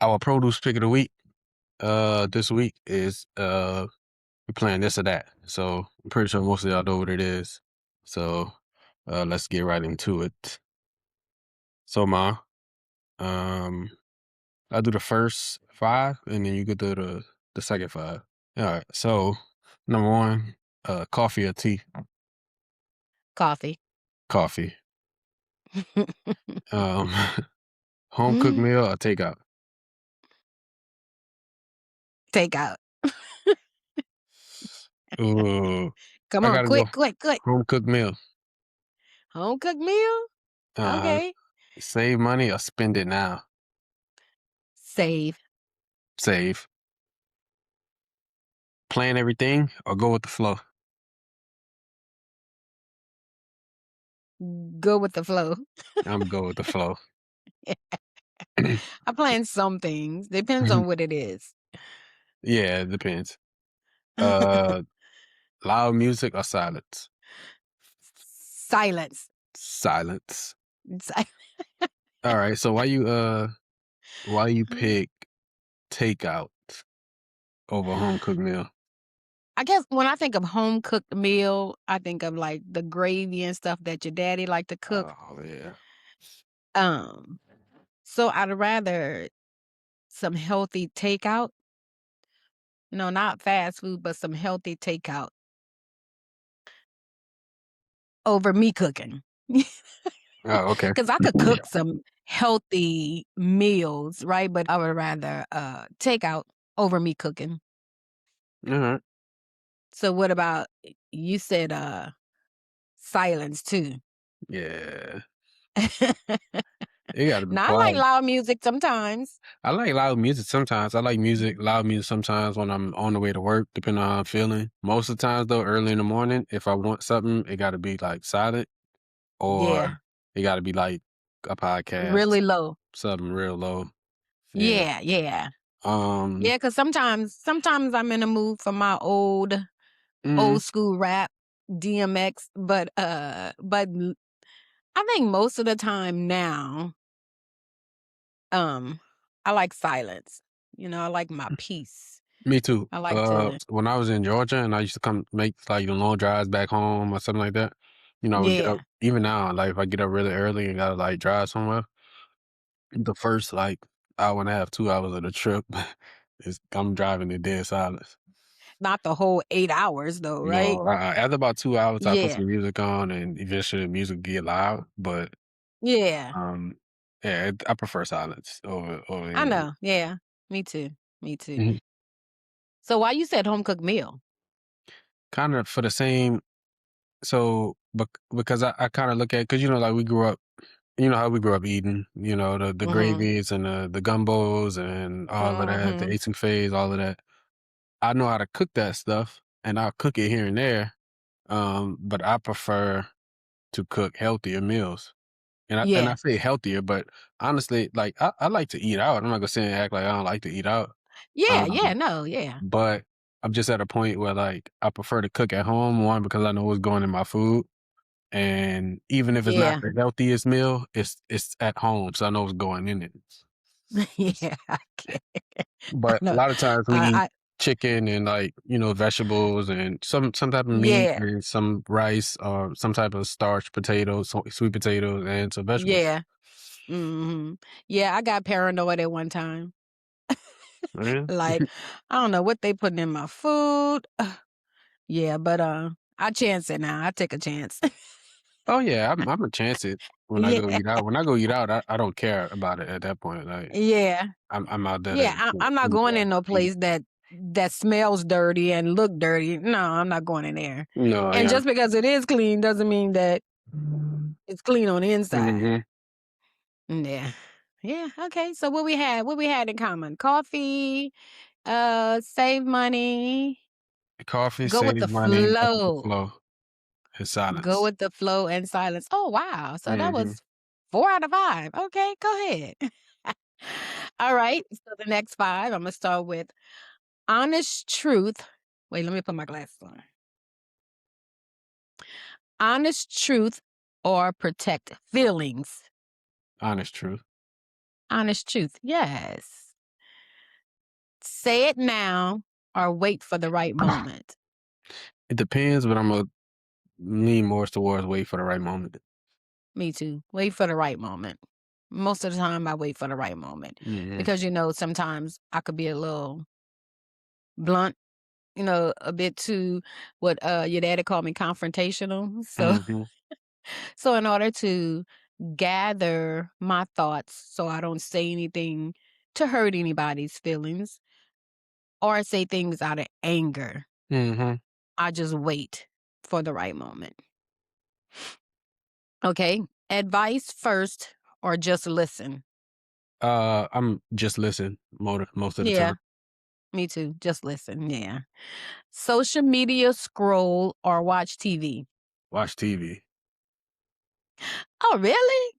Our produce pick of the week, this week is we're playing this or that. So I'm pretty sure most of y'all know what it is. So let's get right into it. So Ma, um, I'll do the first five and then you could do the second five. All right. So number one, coffee or tea? Coffee. Coffee. Um, home cooked meal or takeout? Takeout. Ooh, Come I on, gotta go quick, quick, quick. home cooked meal. Home cooked meal? Uh, Okay. Save money or spend it now? Save. Save. Plan everything or go with the flow? Go with the flow. I'm go with the flow. I plan some things. Depends on what it is. Yeah, it depends. Uh, Loud music or silence? Silence. Silence. Si- All right. So why you pick takeout over home cooked meal? I guess when I think of home cooked meal, I think of like the gravy and stuff that your daddy like to cook. Oh yeah. Um, so I'd rather some healthy takeout. Not fast food, but some healthy takeout over me cooking. Oh, okay. Because I could cook some healthy meals, right? But I would rather take out over me cooking. All right. So what about you said silence too. Yeah. It gotta be Now I like quiet. loud music sometimes. I like loud music sometimes. I like loud music sometimes when I'm on the way to work, depending on how I'm feeling. Most of the times though, early in the morning, if I want something, it gotta be like silent or Yeah. it gotta be like a podcast, Really low. something real low. Yeah. Yeah, yeah. Um, Yeah, because sometimes I'm in a mood for my mm, old school rap, DMX, but I think most of the time now, um, I like silence. I like my peace. Me too. I like to When I was in Georgia and I used to come make like the long drives back home or something like that, I would get up. yeah. Even now, like if I get up really early and gotta like drive somewhere, the first like hour and a half, 2 hours of the trip is I'm driving in dead silence. Not the whole 8 hours though, right? No, after about 2 hours, I put Yeah. some music on, and eventually the music get loud. But Yeah. um, yeah, I prefer silence over I anything. know. Yeah. Me too. Me too. Mhm. So why you said home cooked meal? Kind of for the same. So, because I kind of look at because like we grew up. You know how we grew up eating. The Mhm. gravies and the gumbos and all of that, the Mhm. etouffees, all of that. I know how to cook that stuff, and I'll cook it here and there. But I prefer to cook healthier meals. And I Yeah. say healthier, but honestly, like I like to eat out. I'm not gonna sit and act like I don't like to eat out. Yeah, yeah, Um, no, yeah. but I'm just at a point where like I prefer to cook at home, one because I know what's going in my food. And even if it's not Yeah. the healthiest meal, it's at home, so I know what's going in it. Yeah, I get I But a know. lot of times we eat I chicken and like, vegetables and some type of meat yeah, and some rice or some type of starch potatoes, sweet potatoes and some vegetables. yeah. Mhm. Yeah, I got paranoid at one time. Yeah. Like, I don't know what they putting in my food. Yeah, but, I chance it now. I take a chance. Oh yeah, I'm a chance it when I go Yeah, eat out. When I go eat out, I don't care about it at that point. Like yeah. I'm out there Yeah, to I'm not eat going in rather no than eat. place that smells dirty and look dirty. No, I'm not going in there. No, And yeah. just because it is clean doesn't mean that it's clean on the inside. Hmm. Yeah. Yeah, okay. So what we had in common? Coffee, save money, Coffee, go with the save money, go with the flow. flow, and Go silence. with the flow and silence. Oh, wow. So that Hmm. was 4 out of 5. Okay, go ahead. All right. So the next 5, I'm gonna start with honest truth. Wait, let me put my glasses on. Honest truth or protect feelings? Honest truth. Honest truth. Yes. Say it now or wait for the right moment. It depends, but I'm gonna lean more towards wait for the right moment. Me too. Wait for the right moment. Most of the time, I wait for the right moment Mhm. because, sometimes I could be a little blunt, a bit too what your daddy called me confrontational. So, Mhm. so in order to gather my thoughts so I don't say anything to hurt anybody's feelings or say things out of anger, Mhm. I just wait for the right moment. Okay. Advice first or just listen. I'm just listen most of the Yeah, time. me too. Just listen. Yeah. Social media scroll or watch TV. Watch TV. Oh, really?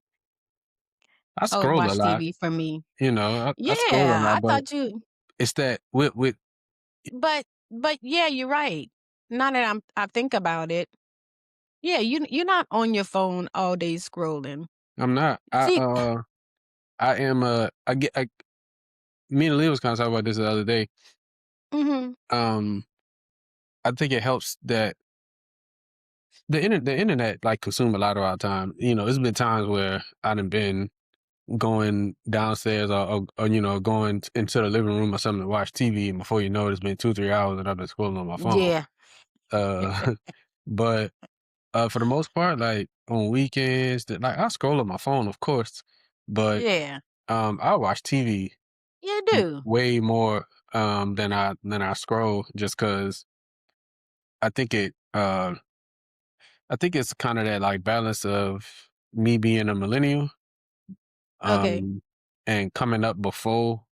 I Oh, scroll a watch lot, TV for me. I scroll a Yeah, lot, I but thought you it's that with but yeah, you're right. Now that I think about it. Yeah, you're not on your phone all day scrolling. I'm not. See, I am me and Leah was kinda talking about this the other day. mhm. Um, I think it helps that the internet, like, consume a lot of our time. There's been times where I done been going downstairs or going into the living room or something to watch TV, and before you know it, it's been 2, 3 hours and I've been scrolling on my phone. Yeah. Uh, but, for the most part, like, on weekends, like, I scroll on my phone, of course, but, Yeah. I watch TV You do. way more, than I scroll just 'cause I think I think it's kinda that, like, balance of me being a millennial, Okay. um, and coming up before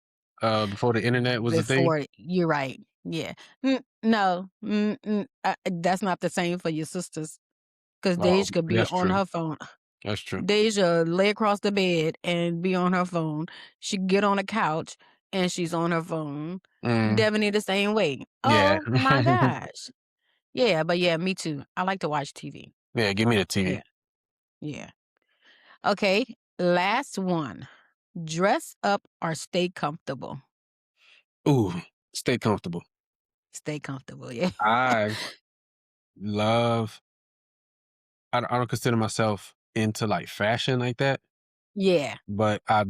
the internet was a thing. Before you're right. Yeah. No. That's not the same for your sisters. Because Oh, Deja could be that's on true. her phone. That's true. Deja lay across the bed and be on her phone. She get on a couch and she's on her phone. Mm, Devaney the same way. yeah. Oh my gosh. Yeah, but yeah, me too. I like to watch TV. Yeah, give me the TV. Yeah. Yeah. Okay. Last one. Dress up or stay comfortable. Ooh, stay comfortable. Stay comfortable. Yeah. I love I don't consider myself into, like, fashion like that, Yeah. but I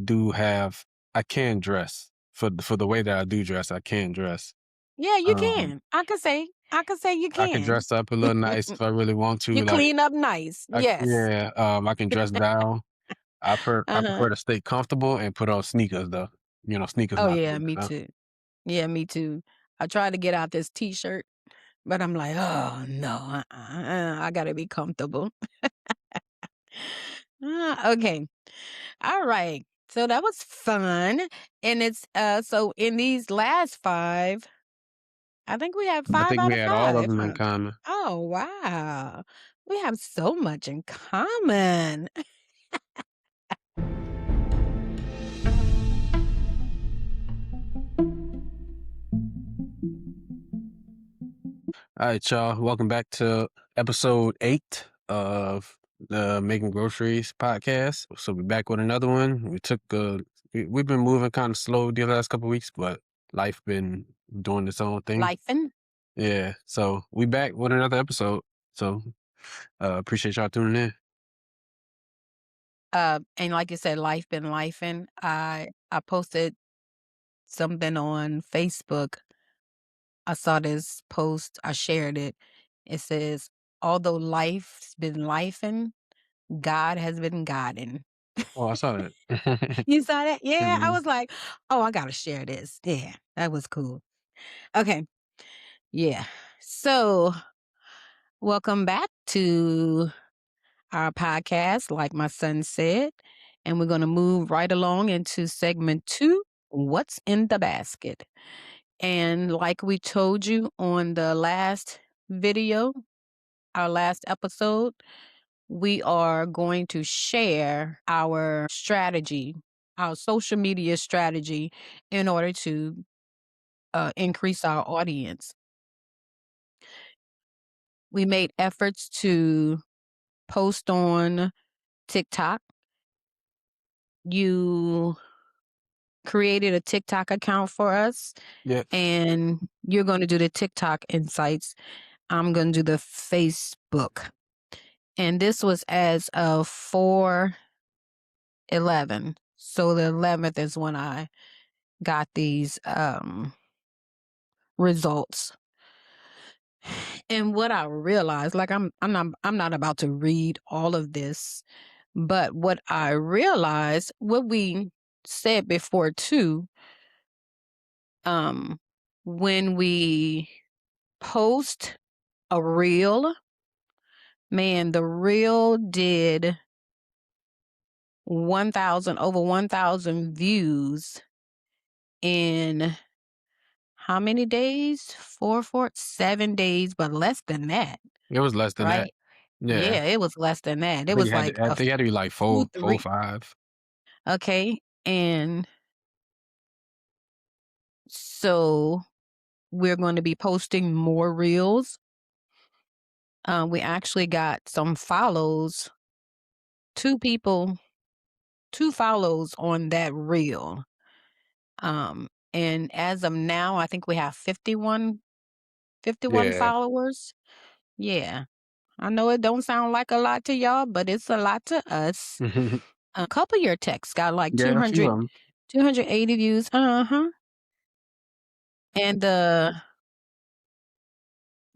can dress. For the way that I do dress, I can dress. Yeah, you Um, can. I could say you I can can. dress up a little nice if I really want to, You like, clean up nice. Yes. I can dress down. I Uh-huh. prefer to stay comfortable and put on sneakers, though. Sneakers Oh not yeah, so me bad, too. Yeah, me too. I tried to get out this t-shirt, but I'm like, oh no, I gotta be comfortable. Okay. All right. So that was fun. And it's so in these last five, I think we have I five think out we of had all of five, them in huh? common. Oh wow. We have so much in common. Alright, y'all. Welcome back to episode 8 of the Making Groceries podcast. So we're back with another one. We've been moving kind of slow the last couple weeks, but life been doing its own thing. Lifen. Yeah. So we back with another episode. So appreciate y'all tuning in. And like you said, life been lifing. I posted something on Facebook. I saw this post, I shared it. It says, although life's been lifing, God has been guiding. Oh, I saw that. You saw that? Yeah. I Mhm. was like, oh, I gotta share this. Yeah, that was cool. Okay. Yeah. So welcome back to our podcast, like my son said. And we're gonna move right along into segment 2, What's in the Basket? And like we told you on the last video, our last episode, we are going to share our strategy, our social media strategy in order to increase our audience. We made efforts to post on TikTok. You created a TikTok account for us, Yeah. and you're gonna do the TikTok insights. I'm gonna do the Facebook. And this was as of 4/11. So the 11th is when I got these results. And what I realized, like I'm not about to read all of this, but what I realized, what we said before too, um, when we post a reel, man, the reel did 1,000 views in how many days? 7 days, but less than that, It was less than that. right? Yeah. Yeah, it was less than that. I It think it was had like to I a think it had to be like 2, 4, 3. 5. Okay. And so we're going to be posting more reels. We actually got some follows, 2 people, 2 follows on that reel. And as of now, I think we have 51 Yeah. followers. Yeah. I know it don't sound like a lot to y'all, but it's a lot to us. A couple of your texts got like Yeah, a few of 'em. 280 views. Uh-huh. And the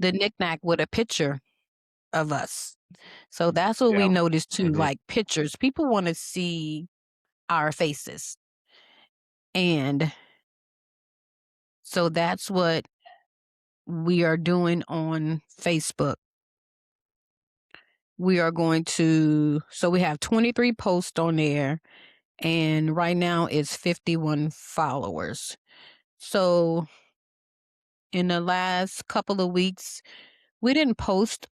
knickknack with a picture of us. So that's what we Yeah. noticed too, Mhm. like pictures. People want to see our faces. And so that's what we are doing on Facebook. We are going to, so we have 23 posts on there, and right now it's 51 followers. So in the last couple of weeks, we didn't post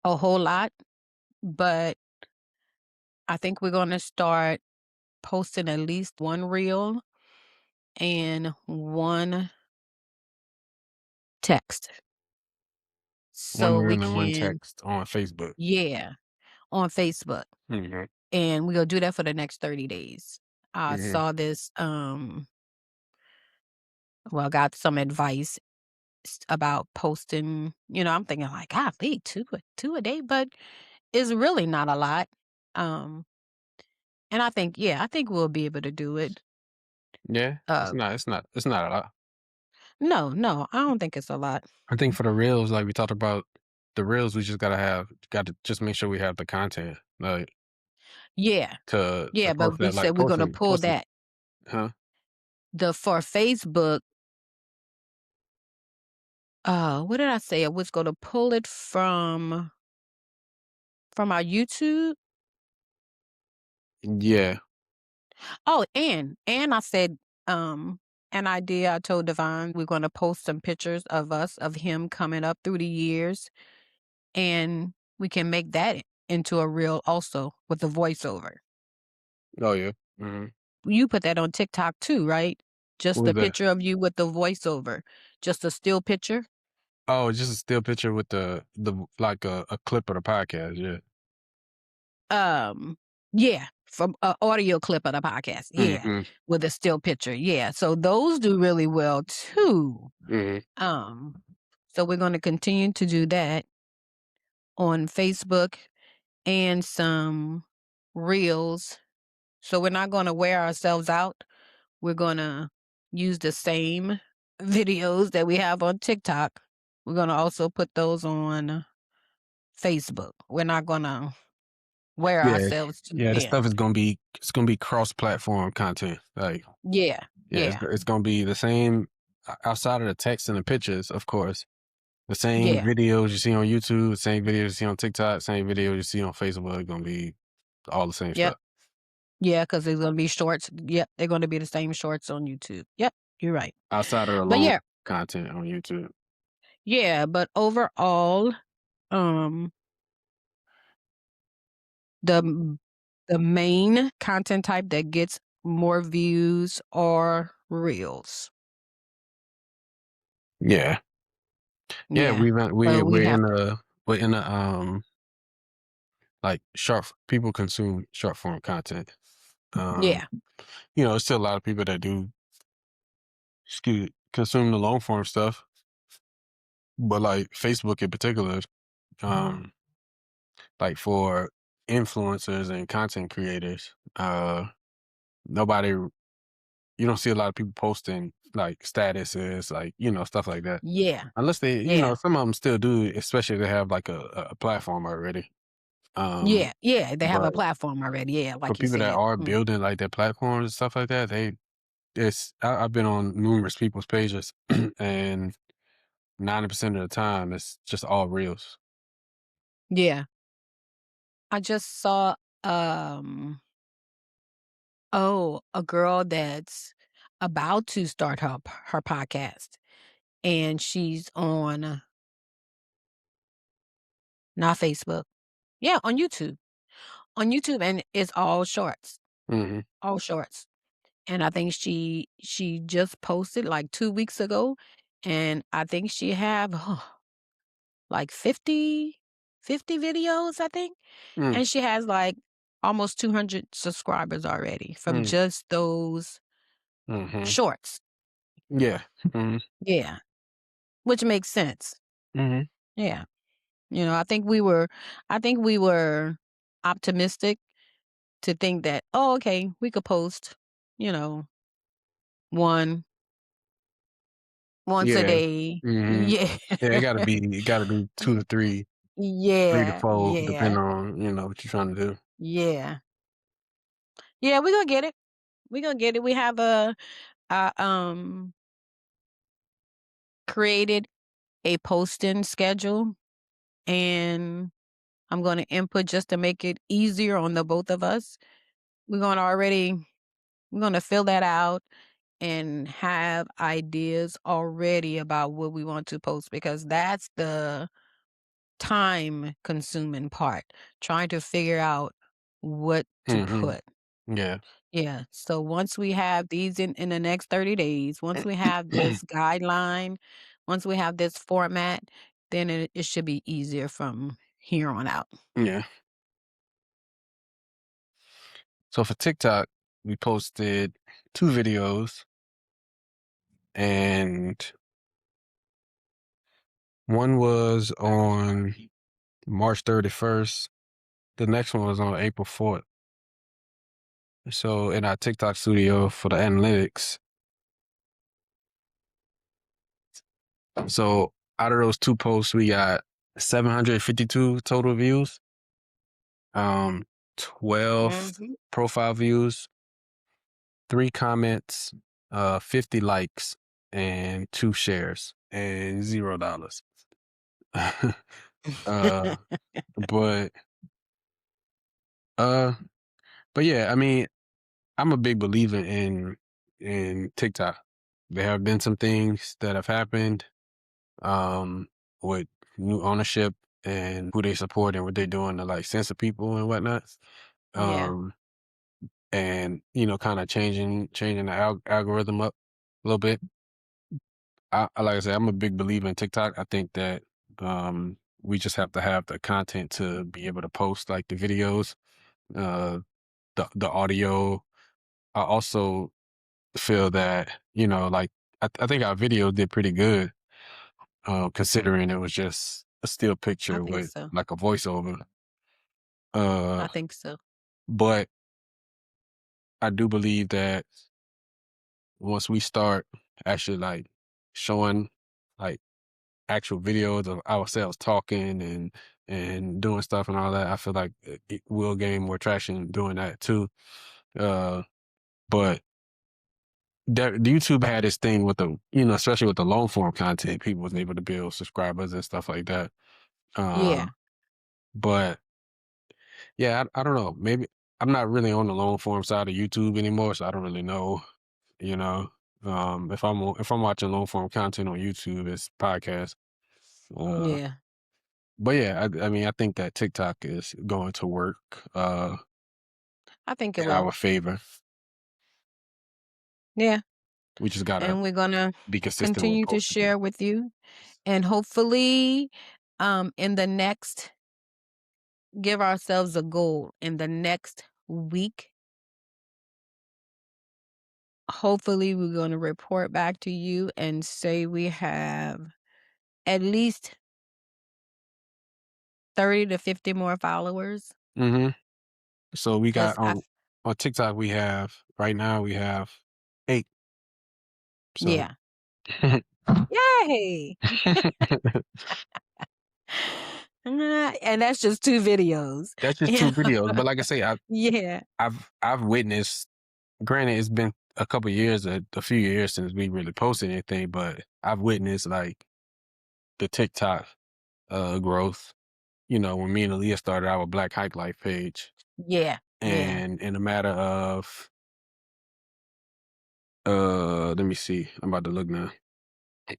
a whole lot, but I think we're going to start posting at least one reel and one text. One So we reel and one can, text on Facebook. yeah, on Facebook. Mhm. And we'll do that for the next 30 days. I Mhm. saw this, well, I got some advice about posting. I'm thinking like, golly, two a day, but it's really not a lot. Um, and I think we'll be able to do it. Yeah. Uh, It's not a lot. no, I don't think it's a lot. I think for the reels, like we talked about, the reels, we just gotta just make sure we have the content, like, Yeah, to yeah, post but we that, like, said we're gonna pull posting that huh? the for Facebook. What did I say? I was gonna pull it from our YouTube. Yeah. Oh, and I said, an idea I told Devon, we're gonna post some pictures of us, of him coming up through the years, and we can make that into a reel also with the voiceover. Oh, yeah. Mhm. You put that on TikTok too, right? Just What the was that? picture of you with the voiceover, just a still picture. Oh, it's just a still picture with the like, a clip of the podcast, yeah. Um, yeah, from a audio clip of the podcast. Yeah, Mhm. with a still picture. Yeah, so those do really well too. Mhm. Um, so we're going to continue to do that on Facebook and some reels. So we're not going to wear ourselves out. We're going to use the same videos that we have on TikTok. We're going to also put those on Facebook. We're not going to wear Yeah. ourselves too Yeah, this thin. stuff is gonna be cross-platform content, like, Yeah, yeah, yeah, it's gonna be the same outside of the text and the pictures, of course. The same yeah. videos you see on YouTube, the same videos you see on TikTok, same videos you see on Facebook, gonna be all the same Yep. stuff. Yeah, because there's gonna be shorts. Yep, they're gonna be the same shorts on YouTube. Yep, you're right. Outside of the But long yeah, content on YouTube. yeah, but overall, um, the m the main content type that gets more views are reels. Yeah. Yeah, Yeah, but we have we're in a, like, people consume short form content. Um, Yeah. there's still a lot of people that do consume the long form stuff, but like Facebook in particular, um, like for influencers and content creators, nobody you don't see a lot of people posting like statuses, like, stuff like that. Yeah. Unless they, Yeah. some of them still do, especially if they have like a platform already. Um, Yeah. Yeah. They have but a platform already. Yeah, for like you people that said. are building like their platforms and stuff like that, I've been on numerous people's pages and 90% of the time it's just all reels. Yeah. I just saw um a girl that's about to start her podcast, and she's on not Facebook. Yeah, on YouTube. On YouTube, and it's all shorts. Hmm. All shorts. And I think she just posted like 2 weeks ago, and I think she have like 50 videos, I think. Mm, And she has like almost 200 subscribers already from mm, just those hmm. shorts. Yeah. Hmm. Yeah, which makes sense. Hmm. Yeah. I think we were optimistic to think that, "Oh, okay, we could post, you know, one once a Yeah. day." Hmm. Yeah. Yeah, it gotta be two to three, three to Yeah, four, yeah, depending on, what you're trying to do. yeah. Yeah, we gonna get it. We gonna get it. We have a created a posting schedule, and I'm gonna input just to make it easier on the both of us. We're gonna already we're gonna fill that out and have ideas already about what we want to post, because that's the time consuming part, trying to figure out what to Hmm. put. Yeah. Yeah. So once we have these in the next 30 days, once we have this guideline, once we have this format, then it should be easier from here on out. Yeah. So for TikTok, we posted two videos, and one was on March 31st. The next one was on April 4th. So in our TikTok studio for the analytics. So out of those two posts, we got 752 total views, 12 Mhm. profile views, 3 comments, 50 likes, and 2 shares, and $0. uh, but uh, but yeah, I mean, I'm a big believer in TikTok. There have been some things that have happened with new ownership and who they support and what they're doing to like censor people and whatnot. Yeah, Um, and kind of changing the algorithm up a little bit. Like I said, I'm a big believer in TikTok. I think that we just have to have the content to be able to post like the videos, uh, the audio. I also feel that like I think our video did pretty good, considering it was just a still I picture think with so. like a voiceover. Uh, I think so. but I do believe that once we start actually like showing like actual videos of ourselves talking and doing stuff and all that, I feel like it will gain more traction doing that too. Uh, but the YouTube had this thing with the, especially with the long form content, people was able to build subscribers and stuff like that. Yeah, But yeah, I don't know. Maybe I'm not really on the long form side of YouTube anymore, so I don't really know. You know, if I'm watching long form content on YouTube, it's podcast. Uh, yeah. but yeah, I mean, I think that TikTok is going to work I think it in will. our favor. Yeah. We just gotta And we're gonna be consistent with continue to posting. share with you. And hopefully, in the next give ourselves a goal in the next week hopefully we're gonna report back to you and say we have at least 30 to 50 more followers. Mhm. So we 'Cause got I f on TikTok, we have right now, we have 8. So Yeah. Yay! And that's just 2 videos, that's just you 2 know? videos, but like I say, Yeah. I've witnessed, granted, it's been a couple years, a few years since we really posted anything, but I've witnessed, like, the TikTok, growth. You know, when me and Aaliyah started our Black Hike Life page, Yeah. Yeah. and in a matter of, let me see, I'm about to look now.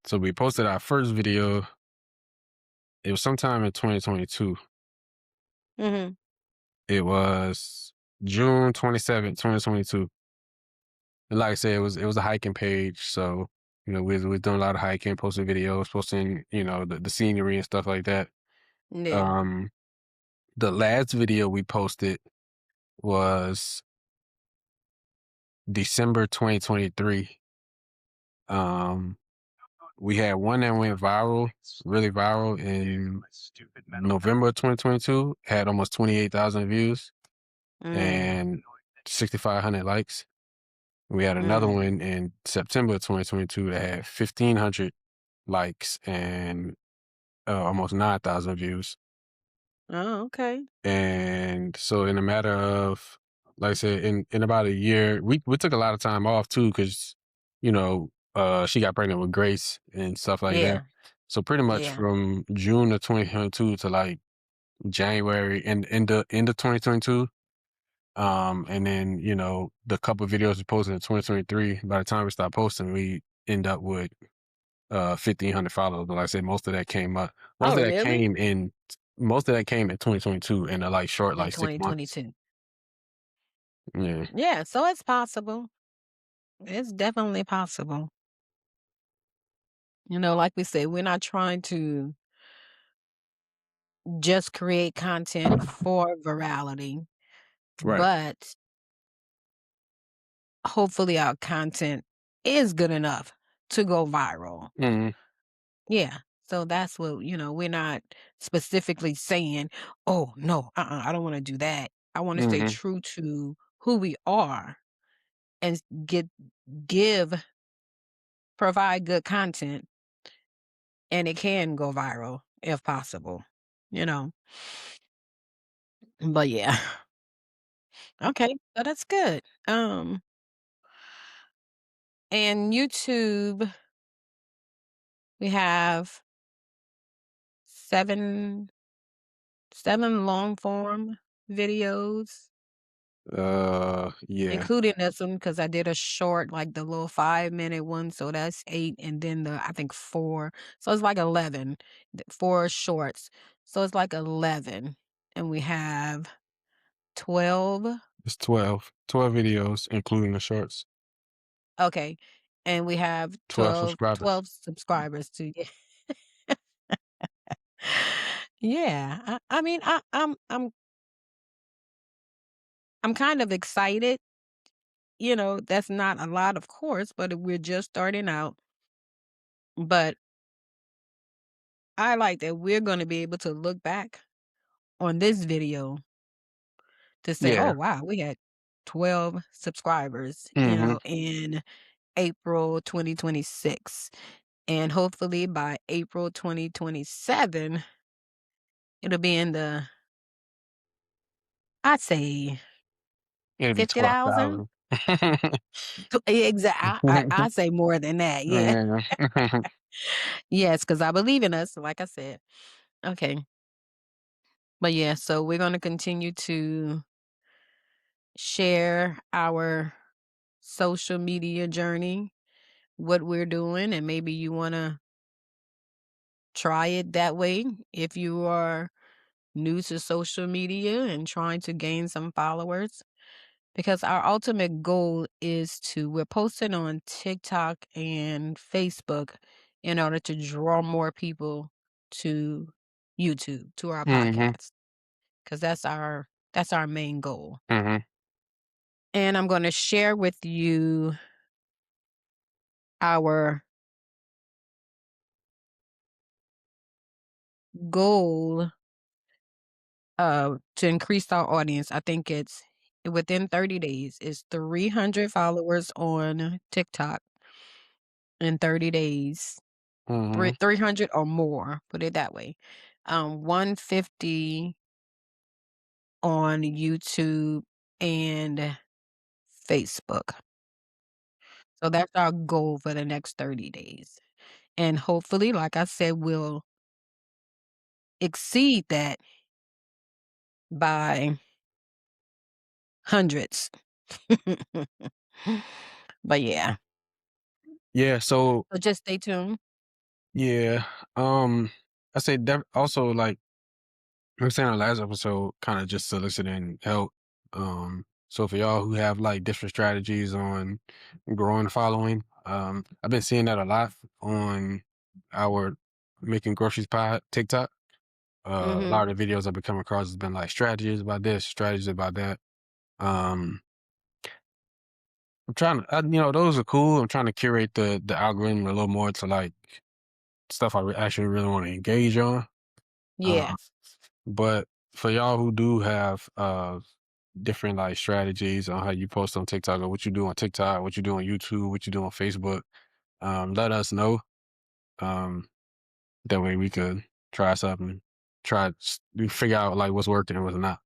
So we posted our first video, it was sometime in 2022. Mhm. It was June 27th, 2022. And like I said, it was a hiking page, so, you know, we was doing a lot of hiking, posting videos, posting, you know, the scenery and stuff like that. Yeah. Um, the last video we posted was December 2023. Um, we had one that went viral, really viral in November 2022, had almost 28,000 views Mm. and 6,500 likes. We had another Mm. one in September 2022 that had 1,500 likes and almost 9,000 views. Oh, okay. And so in a matter of, like I said, in about a year, we took a lot of time off too, because, you know, she got pregnant with Grace and stuff like that. Yeah. So pretty much Yeah. from June of 2022 to like January and end of 2022. And then, you know, the couple videos we posted in 2023, by the time we stopped posting, we end up with 1,500 followers. But like I said, Oh, really? most of that came in 2022 in a like short, In like 6 months. 2022. Yeah. Yeah, so it's possible. It's definitely possible. Like we said, we're not trying to just create content for virality, Right. but hopefully our content is good enough to go viral. Mhm. Yeah. So that's what, we're not specifically saying, oh, no, I don't want to do that. I want to stay Mhm. true to who we are and get, give, provide good content, and it can go viral if possible, you know. But yeah. Okay. So that's good. And YouTube, we have seven seven long form videos, Yeah. including this one because I did a short, like the little 5-minute one. So that's 8. And then I think 4. So it's like 11, 4 shorts. So it's like 11. And we have 12. It's 12 videos, including the shorts. Okay. And we have 12 twelve subscribers. subscribers to Yeah. I mean, I'm kind of excited. That's not a lot, of course, but we're just starting out. But I like that we're gonna be able to look back on this video to say, "Oh, Yeah. wow, we had 12 subscribers, Mhm. in April 2026." And hopefully by April 2027, it'll be in the, I'd say, It'll be 50,000. 12,000. Exactly. I say more than that. Yeah. Yeah. Yes, because I believe in us, like I said. Okay. But yeah, so we're going to continue to share our social media journey, what we're doing, and maybe you want to try it that way if you are new to social media and trying to gain some followers. Because our ultimate goal is we're posting on TikTok and Facebook in order to draw more people to YouTube, to our Mhm. podcast, because that's our main goal. Mhm. And I'm going to share with you our goal to increase our audience, I think it's within 30 days, is 300 followers on TikTok in 30 days. Mhm. 300 or more, put it that way. 150 on YouTube and Facebook. So that's our goal for the next 30 days. And hopefully, like I said, we'll exceed that by hundreds. But yeah, Yeah, so so just stay tuned. yeah, I say also, like we were saying in the last episode, kinda just soliciting help. So for y'all who have, like, different strategies on growing a following, I've been seeing that a lot on our Making Groceries Pod TikTok. A Mhm. lot of the videos I've been coming across has been, like, strategies about this, strategies about that. Um, I'm trying to those are cool. I'm trying to curate the algorithm a little more to, like, stuff I actually really wanna engage on. Yeah. Uh, but for y'all who do have, different, like, strategies on how you post on TikTok or what you do on TikTok, what you do on YouTube, what you do on Facebook, let us know. Um, that way we could try something, we figure out, like, what's working and what's not,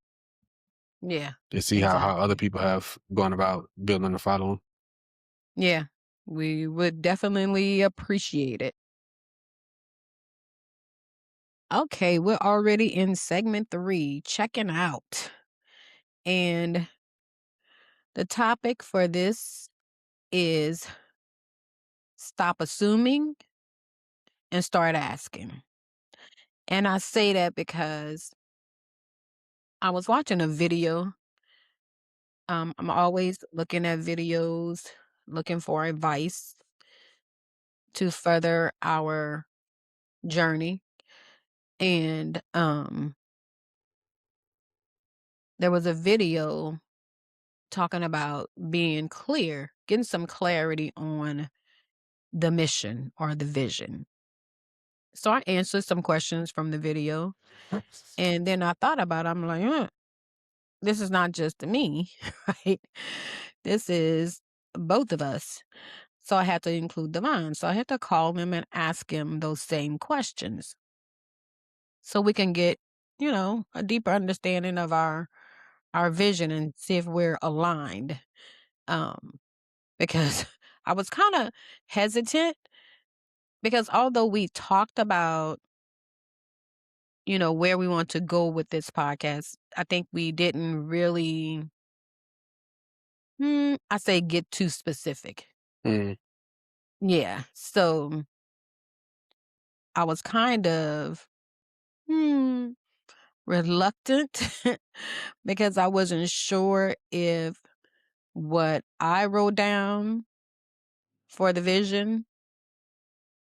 Yeah. and see how other Exactly. people have gone about building a following. Yeah. We would definitely appreciate it. Okay, we're already in segment 3, checking out. And the topic for this is stop assuming and start asking. And I say that because I was watching a video. I'm always looking at videos, looking for advice to further our journey. And there was a video talking about being clear, getting some clarity on the mission or the vision. So I answered some questions from the video, and then I thought about it, I'm like, this is not just me, right? This is both of us. So I had to include Devon. So I had to call him and ask him those same questions so we can get, a deeper understanding of our vision and see if we're aligned. Um, because I was kind of hesitant because although we talked about, where we want to go with this podcast, I think we didn't really, I say get too specific. Mm, Yeah. So I was kind of reluctant because I wasn't sure if what I wrote down for the vision,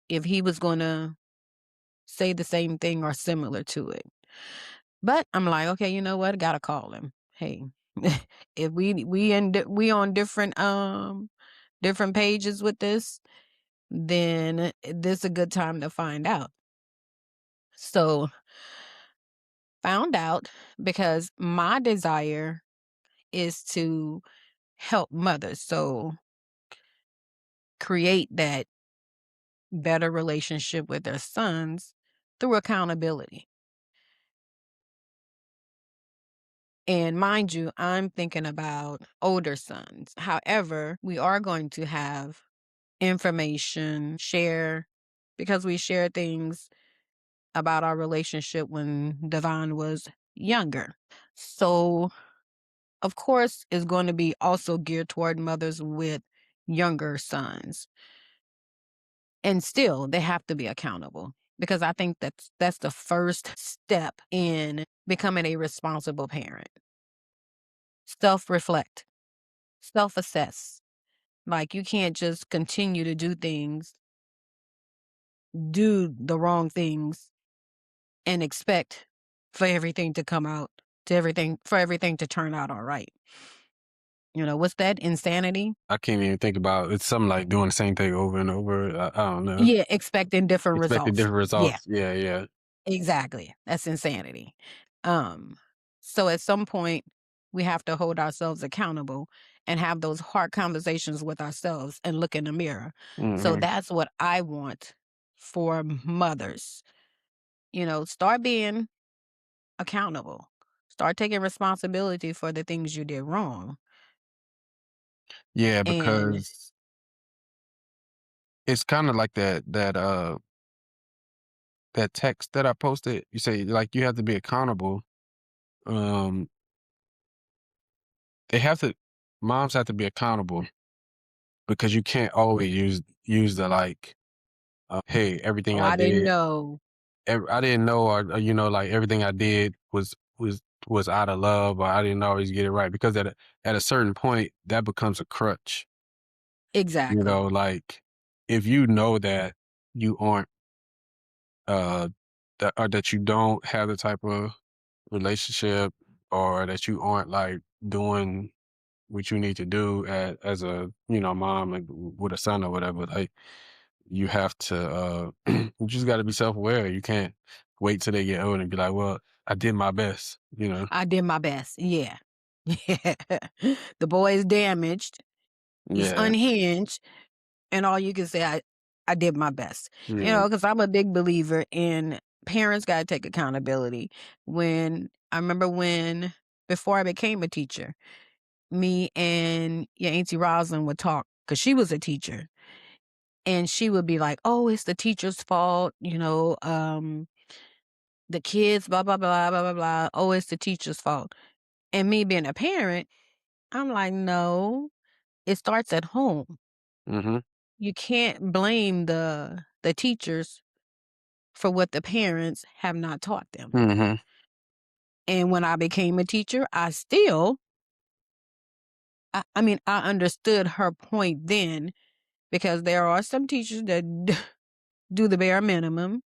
if he was going to say the same thing or similar to it. But I'm like, okay, you know what? I gotta call him. Hey, if we on different pages with this, then this a good time to find out. So found out because my desire is to help mothers. So create that better relationship with their sons through accountability. And mind you, I'm thinking about older sons. However, we are going to have information share because we share things about our relationship when Devon was younger. So, of course, it's going to be also geared toward mothers with younger sons. And still, they have to be accountable because I think that's the first step in becoming a responsible parent. Self-reflect, self-assess. Like you can't just continue to do the wrong things and expect for everything to come out to everything for everything to turn out all right. What's that? Insanity? I can't even think about it's something like doing the same thing over and over. I don't know. Yeah, expecting different Expecting results. different Yeah, results. Yeah, yeah. exactly. That's insanity. Um, so at some point, we have to hold ourselves accountable and have those hard conversations with ourselves and look in the mirror. So Mhm. that's what I want for mothers. Start being accountable. Start taking responsibility for the things you did wrong. Yeah, And because it's kinda like that text that I posted. You say, like, you have to be accountable. Um, they have to moms have to be accountable because you can't always use the, like, "Hey, everything oh, I I didn't did, know. I didn't know," or, like, "Everything I did was out of love," or, "I didn't always get it right," because at a certain point, that becomes a crutch. Exactly. Like, if you know that you aren't, uh, that you don't have the type of relationship or that you aren't, like, doing what you need to do as a, mom, like, with a son or whatever, like, you have to, you just gotta be self-aware. You can't wait till they get old and be like, "Well, I did my best," you know? I did my best. Yeah. Yeah. The boy is damaged. He's Yeah. unhinged. And all you can say, I did my best. Yeah. Because I'm a big believer in parents got to take accountability. I remember before I became a teacher, me and your Auntie Roslyn would talk because she was a teacher. And she would be like, oh, it's the teacher's fault. The kids, blah, blah, blah, blah, blah, blah. Oh, it's the teacher's fault. And me being a parent, I'm like, no, it starts at home. Mhm. You can't blame the teachers for what the parents have not taught them. Mhm. And when I became a teacher, I understood her point then because there are some teachers that do the bare minimum.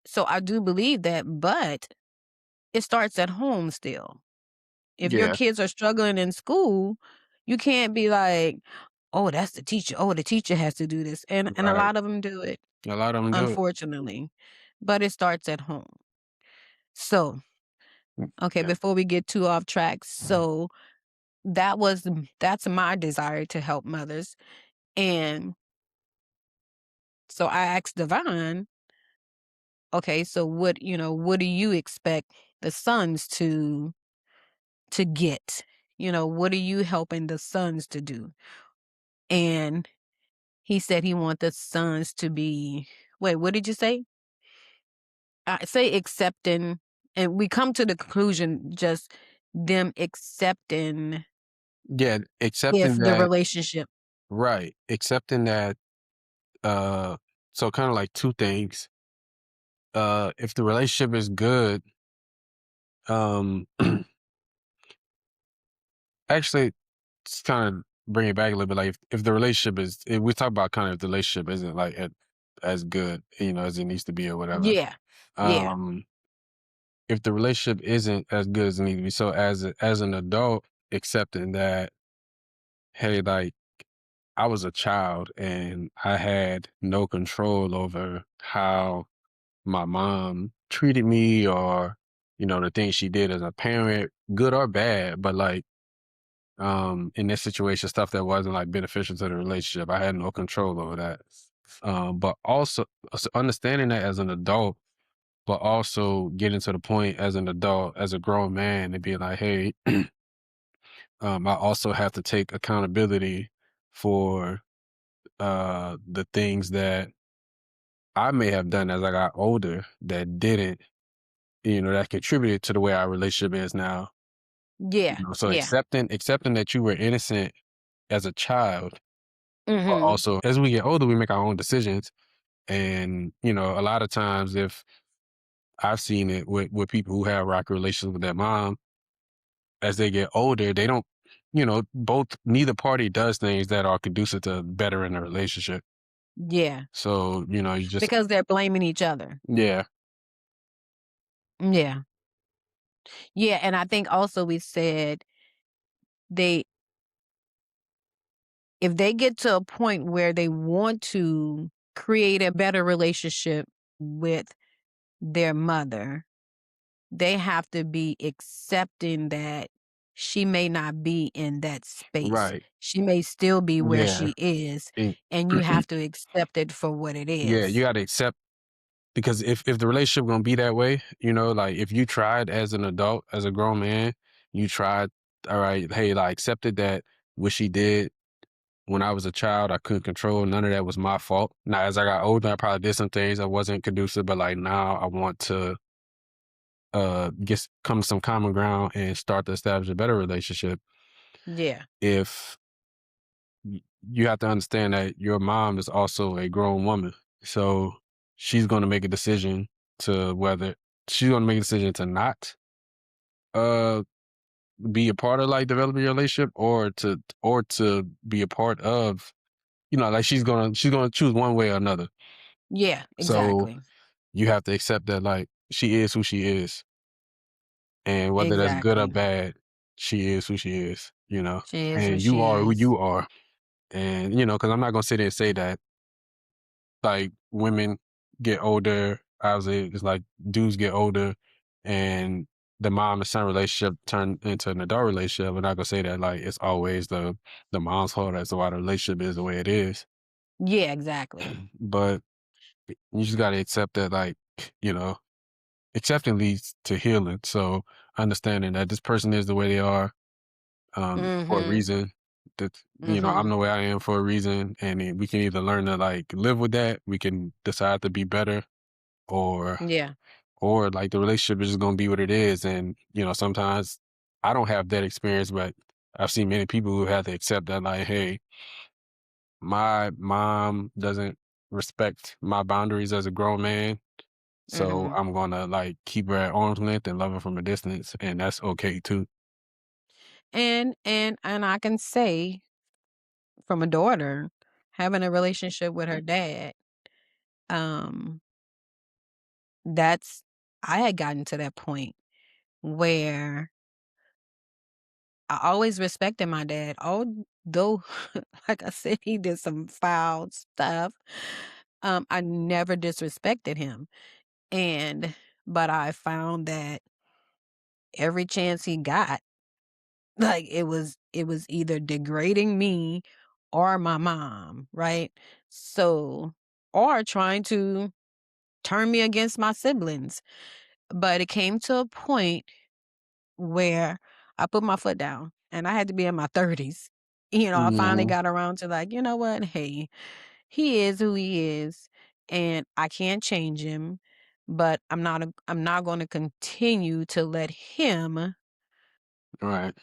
So I do believe that, but it starts at home still. If your Yeah. kids are struggling in school, you can't be like, "Oh, that's the teacher. Oh, the teacher has to do this." And a Right. lot of them do it, A lot of them do it. unfortunately. But it starts at home. So, okay, Yeah. before we get too off track, so that's my desire to help mothers. And so I asked Divine, okay, so what do you expect the sons to get? What are you helping the sons to do? And he said he want the sons to be wait, what did you say? I say accepting, and we come to the conclusion just them accepting Yeah, if accepting the that. relationship. Right, accepting that, uh so kinda like 2 things. If the relationship is good, um actually, just kinda bring it back a little bit, like, if the relationship is if we talk about kind of if the relationship isn't, like, as good, as it needs to be or whatever. Yeah. Yeah. Um, if the relationship isn't as good as it needs to be, so as an adult, accepting that, "Hey, like, I was a child and I had no control over how my mom treated me or, the things she did as a parent, good or bad, but like, in this situation, stuff that wasn't like beneficial to the relationship. I had no control over that. But also understanding that as an adult, but also getting to the point as an adult, as a grown man, and being like, hey, I also have to take accountability for the things that I may have done as I got older that didn't, that contributed to the way our relationship is now. Yeah. So Yeah. accepting that you were innocent as a child, but Mhm. also as we get older, we make our own decisions. And, a lot of times if I've seen it with people who have rocky relations with their mom, as they get older, they don't, both neither party does things that are conducive to bettering the relationship. Yeah. So, you just Because they're blaming each other. yeah. Yeah. Yeah, and I think also we said they if they get to a point where they want to create a better relationship with their mother, they have to be accepting that she may not be in that space. Right. She may still be where Yeah. she is, And and you have to accept it for what it yeah, you is. gotta accept because if the relationship gonna be that way, like if you tried as an adult, as a grown man, you tried, all right, hey, I accepted that what she did when I was a child, I couldn't control. None of that was my fault. Now, as I got older, I probably did some things I wasn't conducive, but like now I want to come to some common ground and start to establish a better relationship. Yeah. If you have to understand that your mom is also a grown woman. So she's going to make a decision to whether she's going to make a decision to not uh be a part of like developing your relationship or to be a part of, like she's gonna choose one way or another. Yeah, So exactly. you have to accept that like she is who she is, and whether that's good or Exactly. bad, she is who she is, She is who and you she are who is. you are. And because I'm not gonna sit there and say that like women get older, obviously it's like dudes get older and the mom and son relationship turn into an adult relationship. I'm not gonna say that like it's always the mom's fault as to why the relationship is the way it is. Yeah, exactly. But you just gotta accept that like, you know, accepting leads to healing. So understanding that this person is the way they are, for a Mhm. reason. That I'm Mhm. the way I am for a reason, and we can either learn to like live with that. We can decide to be better, or Yeah. like the relationship is just gonna be what it is. And sometimes I don't have that experience, but I've seen many people who have to accept that like, hey, my mom doesn't respect my boundaries as a grown man, so Mhm. I'm gonna like keep her at arm's length and love her from a distance, and that's okay too. And I can say from a daughter having a relationship with her dad, um, that's I had gotten to that point where I always respected my dad, although, like I said, he did some foul stuff. I never disrespected him, and but I found that every chance he got, like it was either degrading me or my mom, right? So, or trying to turn me against my siblings. But it came to a point where I put my foot down and I had to be in my 30s. I finally Mhm. got around to like, you know what? Hey, he is who he is and I can't change him, but I'm not going to continue to let him Right.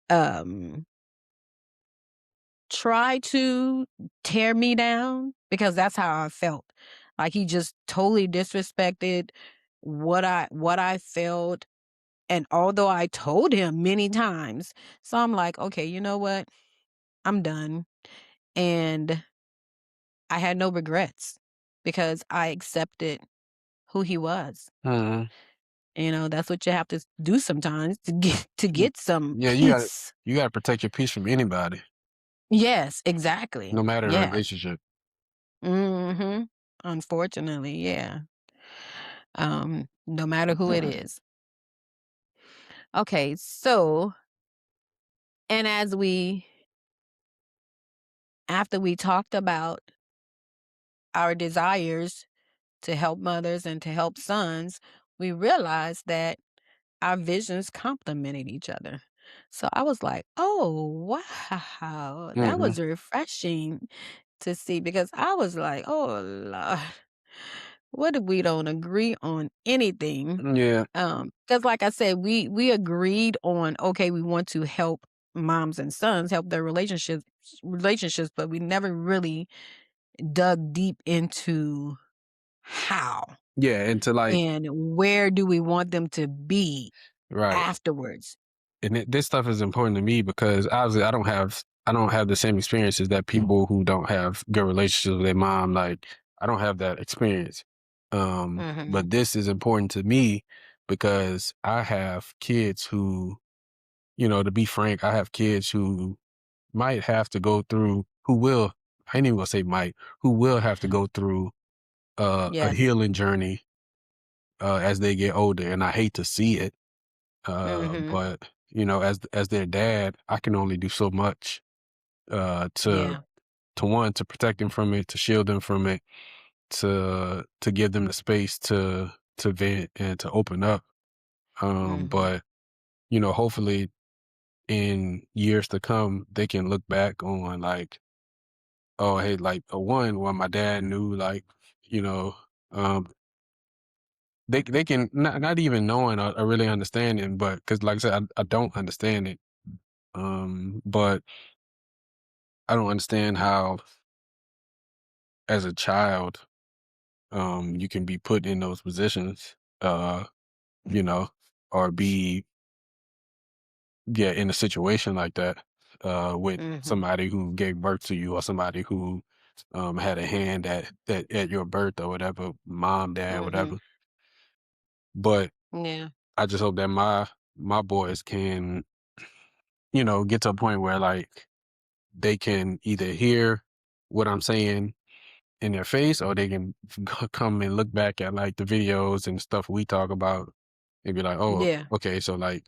um try to tear me down because that's how I felt. Like he just totally disrespected what I felt. And although I told him many times, so I'm like, okay, you know what? I'm done. And I had no regrets because I accepted who he was. Mhm. That's what you have to do sometimes to get to Mm. get some Yeah, peace. you gotta protect your peace from anybody, Yes, exactly. no matter the Yes. relationship. Mhm. Unfortunately, yeah. No matter who it is. Okay, so and as we after we talked about our desires to help mothers and to help sons, we realized that our visions complemented each other. So I was like, "Oh, wow. That Mhm. was refreshing to see," because I was like, "Oh, Lord, what if we don't agree on anything?" Yeah. Because like I said, we agreed on, okay, we want to help moms and sons, help their relationships, but we never really dug deep into how Yeah, and to like and where do we want them to be right. afterwards. And this stuff is important to me because obviously I don't have the same experiences that people who don't have good relationships with their mom. Like I don't have that experience. Mhm. But this is important to me because I have kids who, to be frank, I have kids who might have to go through who will I ain't even gonna say might, who will have to go through, a Yes. healing journey, as they get older, and I hate to see it, Mhm. but, as their dad, I can only do so much, to Yeah. one, to protect them from it, to shield them from it, to give them the space to vent and to open up, Mhm. but, hopefully in years to come, they can look back on, like, oh, hey, like, one, when my dad knew, like, you know, um, they can not even knowing or really understanding, but because, like I said, I don't understand it, but I don't understand how, as a child, you can be put in those positions, you know, or be, yeah, in a situation like that, with Mhm. somebody who gave birth to you or somebody who, had a hand at your birth or whatever, mom, dad, Mhm. whatever. But Yeah. I just hope that my boys can, get to a point where, like, they can either hear what I'm saying in their face, or they can come and look back at, like, the videos and stuff we talk about and be like, "Oh, Yeah. okay, so, like,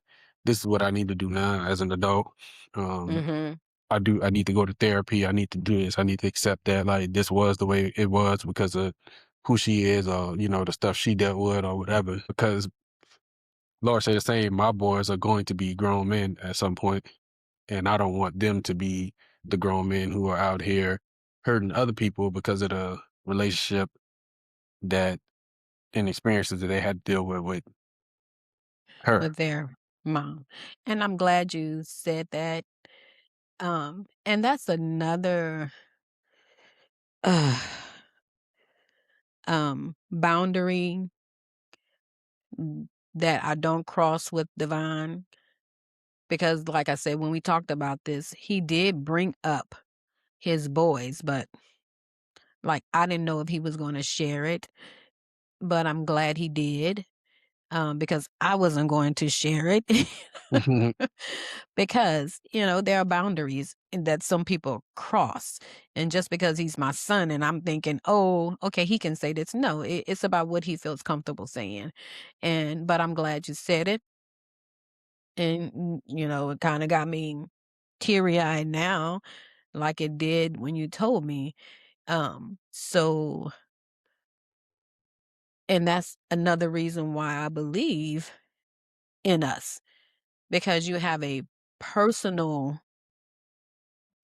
this is what I need to do now as an adult. Um, Mhm. I need to go to therapy. I need to do this. I need to accept that, like, this was the way it was because of who she is, or, the stuff she dealt with or whatever." Because Lord say the same, my boys are going to be grown men at some point, and I don't want them to be the grown men who are out here hurting other people because of the relationship that and experiences that they had to deal with her. With their mom. And I'm glad you said that. And that's another uh, boundary that I don't cross with Divine because, like I said, when we talked about this, he did bring up his boys, but like I didn't know if he was going to share it, but I'm glad he did. Because I wasn't going to share it because, there are boundaries that some people cross. And just because he's my son and I'm thinking, oh, okay, he can say this. No, it's about what he feels comfortable saying. But I'm glad you said it. And, it kind of got me teary eyed now, like it did when you told me. So, and that's another reason why I believe in us because you have a personal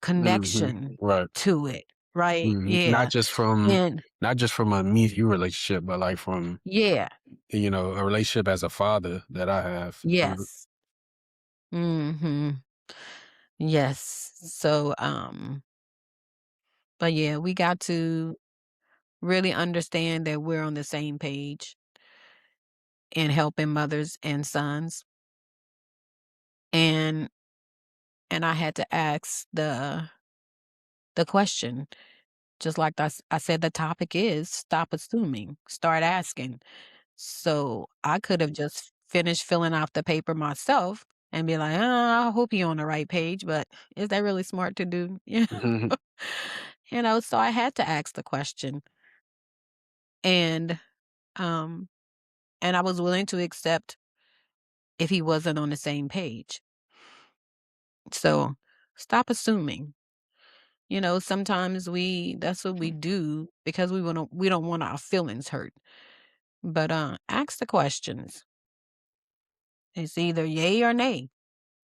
Mhm. connection Right. to it, right? Mhm. Yeah. And Not just from a me you relationship, but, like, from, yeah, a relationship as a father that I have. yes. Mhm. Yes. So, but yeah, we got to really understand that we're on the same page in helping mothers and sons. And I had to ask the question, just like I said, the topic is stop assuming, start asking. So I could have just finished filling out the paper myself and be like, I hope you're on the right page, but is that really smart to do? Yeah. Mhm. So I had to ask the question and um and I was willing to accept if he wasn't on the same page. So stop assuming. Sometimes that's what we do because we don't want our feelings hurt. But ask the questions. It's either yay or nay.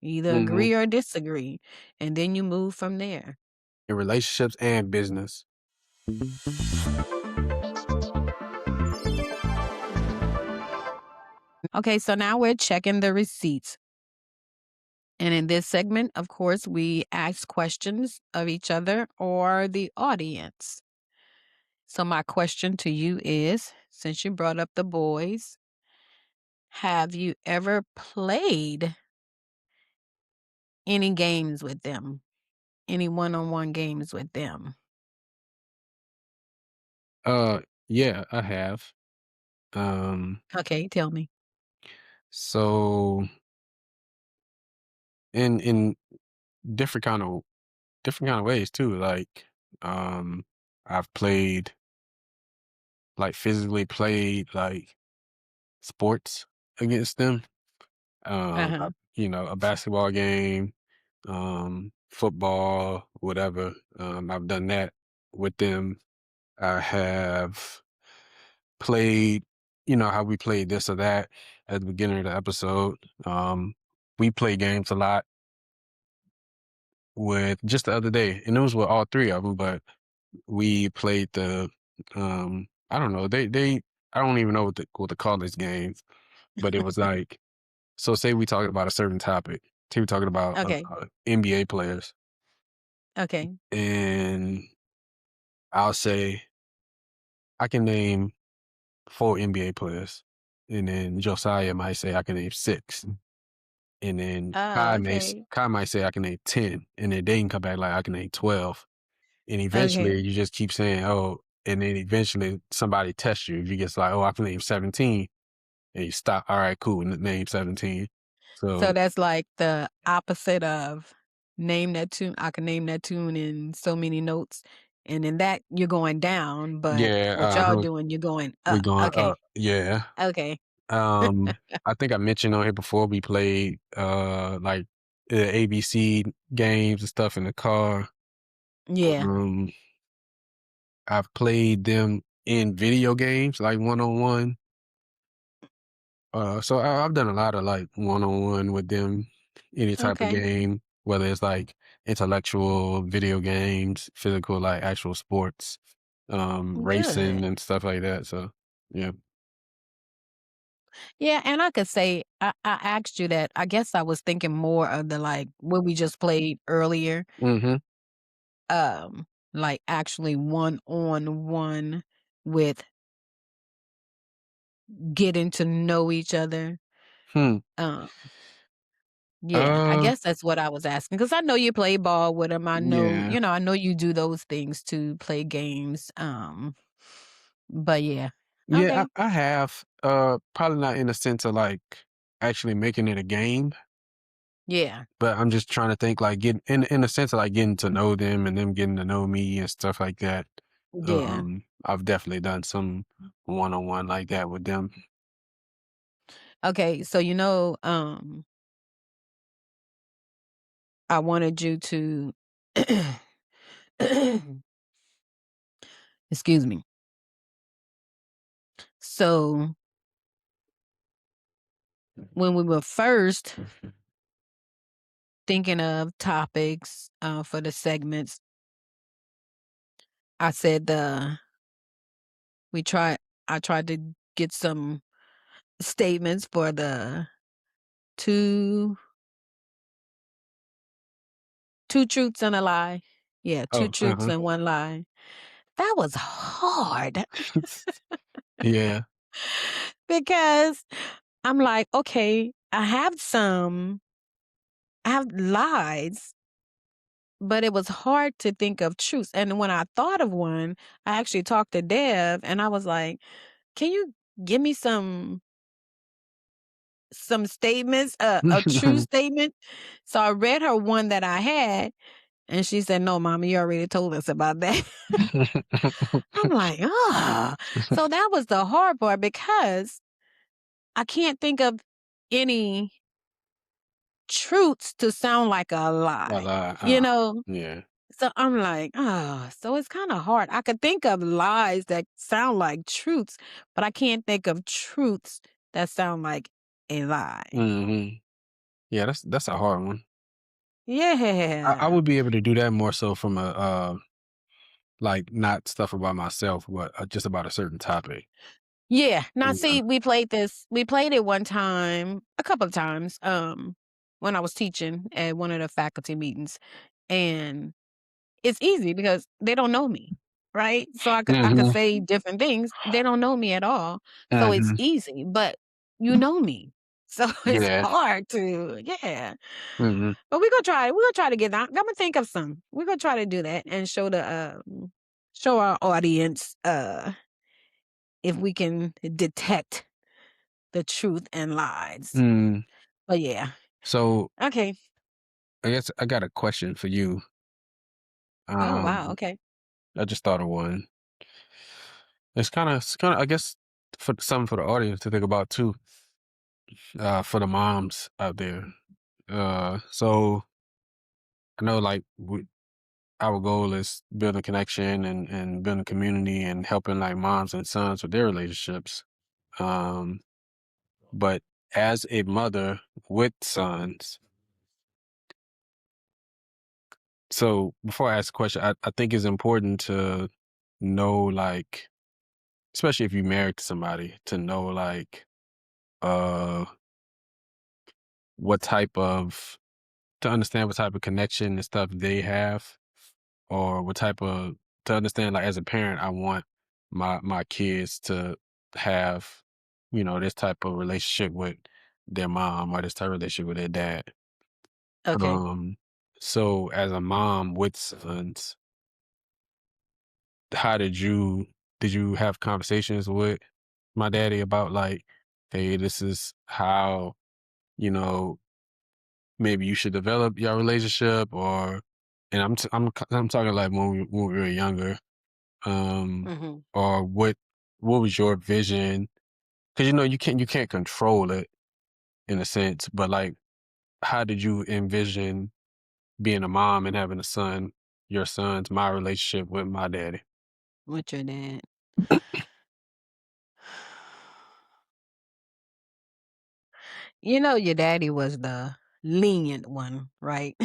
Either Mhm. agree or disagree, and then you move from there. In relationships and business. Okay, so now we're checking the receipts. And in this segment, of course, we ask questions of each other or the audience. So, my question to you is since you brought up the boys, have you ever played any games with them? Any one on one games with them? Uh, yeah, I have. Um, Okay, tell me. so in different kind of different kind of ways too. Like, I've played, like, physically played like sports against them. Uh-huh. A basketball game, football, whatever. I've done that with them. I have played, how we played this or that at the beginning of the episode. We play games a lot with just the other day, and it was with all three of them, but we played I don't know, I don't even know what to call this game, but it was like, so say we talking about a certain topic, say we talking about Okay. NBA players, Okay. and I'll say I can name 4 NBA players, and then Josiah might say I can name 6, and then Oh, okay. Kai might say I can name 10, and then they can come back like I can name 12, and eventually Okay. you just keep saying, "Oh," and then eventually somebody tests you. If you get like, "Oh, I can name 17," and you stop. All right, cool. Name 17. So So that's like the opposite of name that tune. I can name that tune in so many notes. And in that you're going down, but yeah, what y'all doing, you're going we up. going Okay. up. Yeah. Okay. I think I mentioned on here before we played like the ABC games and stuff in the car. Yeah. Um, I've played them in video games, like one on one. So I've done a lot of like one on one with them, any type of Okay. game, whether it's like intellectual video games, physical, like actual sports, racing Good. and stuff like that. So yeah. Yeah, and I could say I asked you that. I guess I was thinking more of the like what we just played earlier. Mm-hmm. Like actually one on one with getting to know each other. Hmm. Um, yeah, I Uh guess that's what I was asking because I know you play ball with them. yeah. I know you do those things to play games. But yeah, Yeah, okay, I have. Probably not in the sense of like actually making it a game, yeah, but I'm just trying to think like getting in the sense of like getting to know them and them getting to know me and stuff like that. yeah. I've definitely done some one on one like that with them. Okay, so I wanted you to, excuse me. So when we were first thinking of topics for the segments, I said we tried. I tried to get some statements for the two two truths and a lie. Yeah, two Oh, truths and one lie. That was hard yeah. because I'm like, okay, I have lies, but it was hard to think of truths. And when I thought of one, I actually talked to Dev and I was like, can you give me some statements, a true statement? So I read her one that I had and she said, no, mama, you already told us about that. I'm like, ah. So that was the hard part because I can't think of any truths to sound like a A lie, lie. you know? Yeah. So I'm like, oh, so it's kind of hard. I could think of lies that sound like truths, but I can't think of truths that sound like a lie. Hmm. Yeah, that's a hard one. I Yeah. would be able to do that more so from a like not stuff about myself, but just about a certain topic. Yeah. Now Yeah. see, we played it one time, a couple of times, when I was teaching at one of the faculty meetings. And it's easy because they don't know me, right? So I could Hmm. say different things. They don't know me at all. So it's Hmm. easy, but you know me. So it's Yeah. hard to, yeah. Hmm. But we're gonna try. We're gonna try to get that. I'm gonna think of some. We're gonna try to do that and show our audience if we can detect the truth and lies. Mm. But yeah. So Okay. I guess I got a question for you. Oh, wow, Um, okay. I just thought of one. It's kinda, I guess, for something for the audience to think about too, for the moms out there. So I know, like, our goal is building connection and building community and helping, like, moms and sons with their relationships. Um, but as a mother with sons, so before I ask a question, I think it's important to know, like, especially if you're married to somebody, to know, like, uh, what type of to understand what type of connection and stuff they have, or what type of to understand, like, as a parent, I want my kids to have, this type of relationship with their mom or this type of relationship with their dad. Okay. Um, so as a mom with sons, how did you have conversations with my daddy about, like, hey, this is how, you know, maybe you should develop your relationship, or and I'm talking like when we were younger, um, Mhm. or what was your vision? Because you can't control it in a sense, but, like, how did you envision being a mom and having a son, your son's my relationship with my daddy? With your dad. You know, your daddy was the lenient one, right?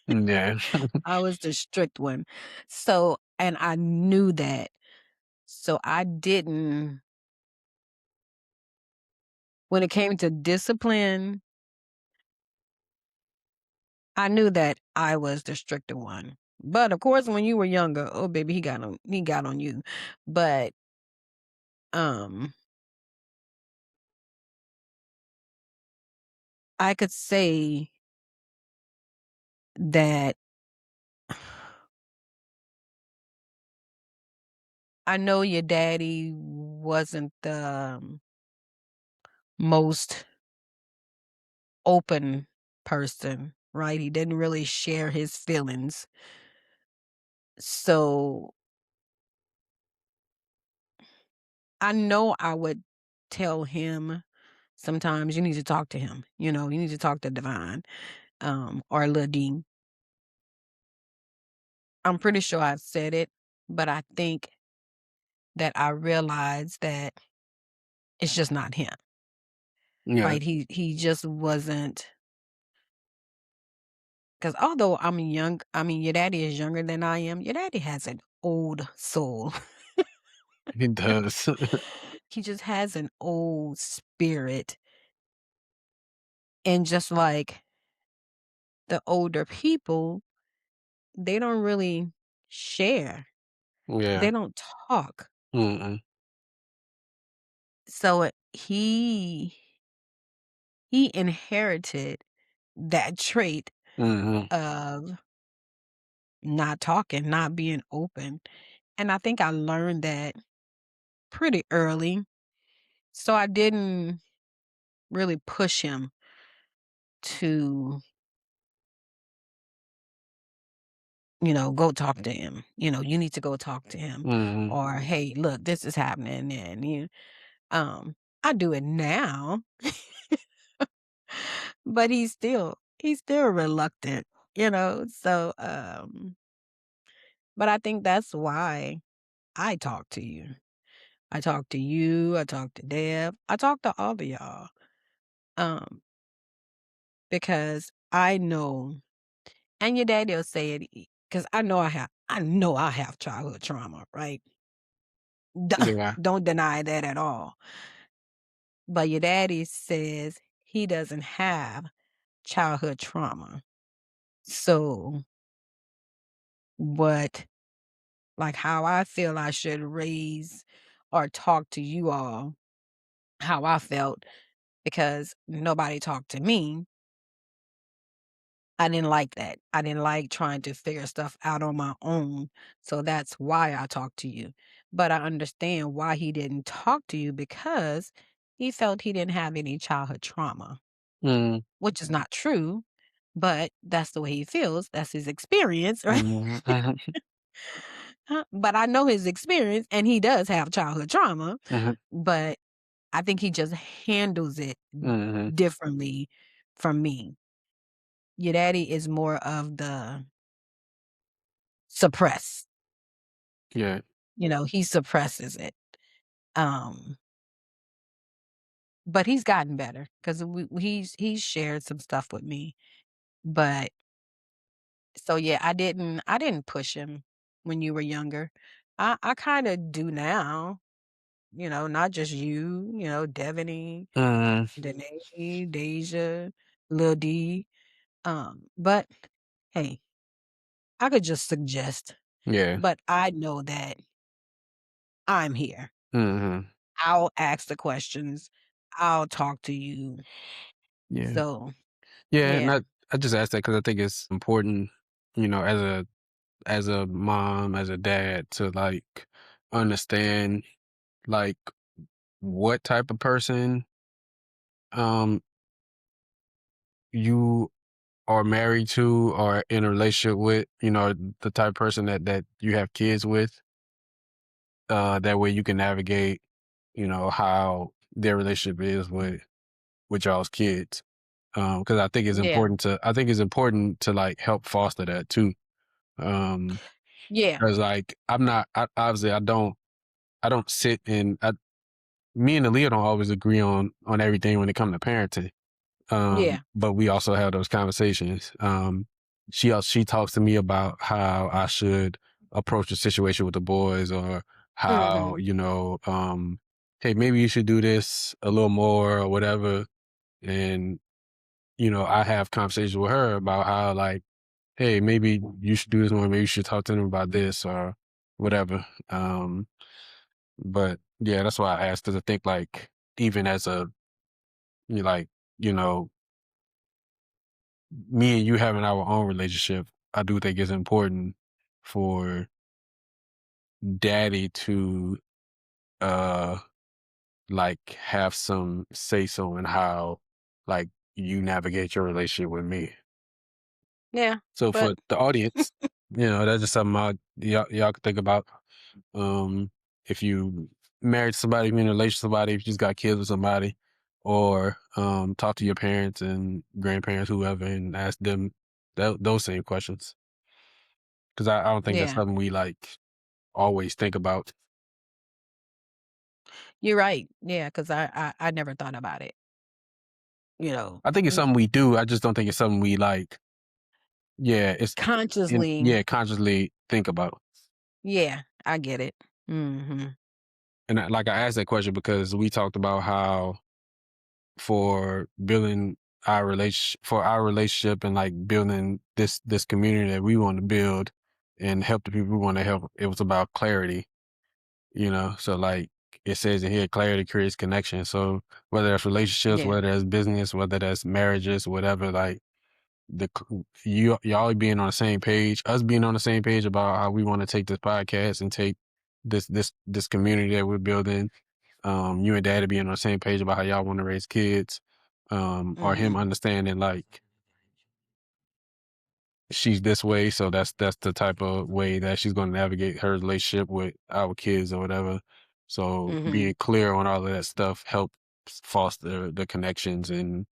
Yeah. I was the strict one. So and I knew that. So I didn't when it came to discipline, I knew that I was the stricter one. But of course, when you were younger, oh baby, he got on you. But um I could say that I know your daddy wasn't the most open person, right? He didn't really share his feelings. So I know I would tell him sometimes you need to talk to him. You need to talk to Divine, or Lil Dean. I'm pretty sure I've said it, but I think that I realized that it's just not him, Yeah. right? He just wasn't because although I mean your daddy is younger than I am, your daddy has an old soul. He does. He just has an old spirit. And just like the older people, they don't really share. Yeah. They don't talk. Mm-mm. So he inherited that trait Mhm. of not talking, not being open. And I think I learned that pretty early. So I didn't really push him to, go talk to him. You need to go talk to him. Mhm. Or hey, look, this is happening. And I do it now. But he's still reluctant, so but I think that's why I talk to you. I talk to you, I talk to Deb, I talk to all of y'all. Um, because I know and your daddy'll say it because I know I have childhood trauma, right? Yeah. Don't deny that at all. But your daddy says he doesn't have childhood trauma. So what like how I feel I should raise or talk to you all, how I felt because nobody talked to me. I didn't like that. I didn't like trying to figure stuff out on my own. So that's why I talked to you. But I understand why he didn't talk to you because he felt he didn't have any childhood trauma, Mhm. which is not true, but that's the way he feels. That's his experience, right? Mhm. Mhm. But I know his experience, and he does have childhood trauma, Mhm, but I think he just handles it mhm, differently from me. Your daddy is more of the suppress. yeah, He suppresses it. Um, but he's gotten better because he's shared some stuff with me. But so yeah, I didn't push him when you were younger. I kind of do now. Not just you. Devaney, mhm, Danae, Deja, Lil D. But hey, I could just suggest, yeah, but I know that I'm here. mhm, I'll ask the questions. I'll talk to you. yeah, So yeah, and yeah, I just asked that because I think it's important, as a mom, as a dad, to like understand like what type of person um you are married to or in a relationship with, the type of person that you have kids with. That way you can navigate, how their relationship is with y'all's kids. Because yeah, I think it's important to like help foster that too. Um, yeah, because like obviously I don't sit and me and Aaliyah don't always agree on everything when it comes to parenting. yeah. But we also have those conversations. She talks to me about how I should approach the situation with the boys, or how, Mhm. hey, maybe you should do this a little more or whatever. And, I have conversations with her about how like, hey, maybe you should do this more, maybe you should talk to them about this or whatever. But yeah, that's why I asked, because I think like even as like, you know, me and you having our own relationship, I do think it's important for daddy to uh like have some say so in how like you navigate your relationship with me. Yeah, So but for the audience, that's just something y'all could think about. Um if you married somebody, if you're in a relationship with somebody, if you just got kids with somebody, or talk to your parents and grandparents, whoever, and ask them those same questions. 'Cause I don't think that's yeah, something we, like, always think about. you're right. Yeah, 'cause I never thought about it, you know, I think it's mm, something we do, I just don't think it's something we, like, yeah, it's consciously. consciously think about. Yeah, I get it. Mhm. And I asked that question because we talked about how for building for our relationship and, like, building this community that we wanna build and help the people we wanna help, it was about clarity. So like it says in here, clarity creates connection. So whether that's relationships, Yeah. whether that's business, whether that's marriages, whatever, like y'all being on the same page, us being on the same page about how we want to take this podcast and take this community that we're building. You and Daddy being on the same page about how y'all want to raise kids. Or him Mhm. understanding like she's this way, so that's the type of way that she's going to navigate her relationship with our kids or whatever. So Mhm. being clear on all of that stuff helps foster the connections in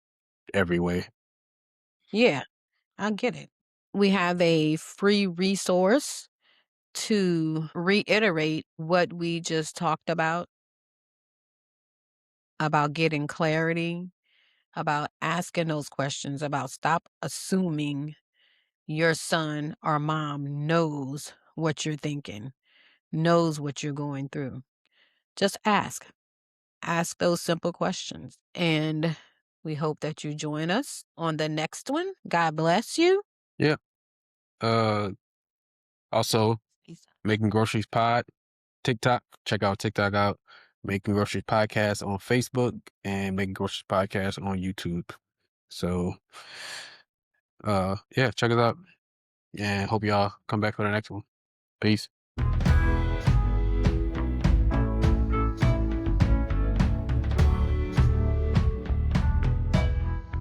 every way. Yeah, I get it. We have a free resource to reiterate what we just talked about getting clarity, about asking those questions, about stop assuming your son or mom knows what you're thinking, knows what you're going through. Just ask. Ask those simple questions. And we hope that you join us on the next one. God bless you. Yeah. Uh Also, Peace out. Making Groceries Pod, TikTok. Check out TikTok out. Making Groceries Podcast on Facebook and Making Groceries Podcast on YouTube. So yeah, check us out and hope y'all come back for the next one. Peace.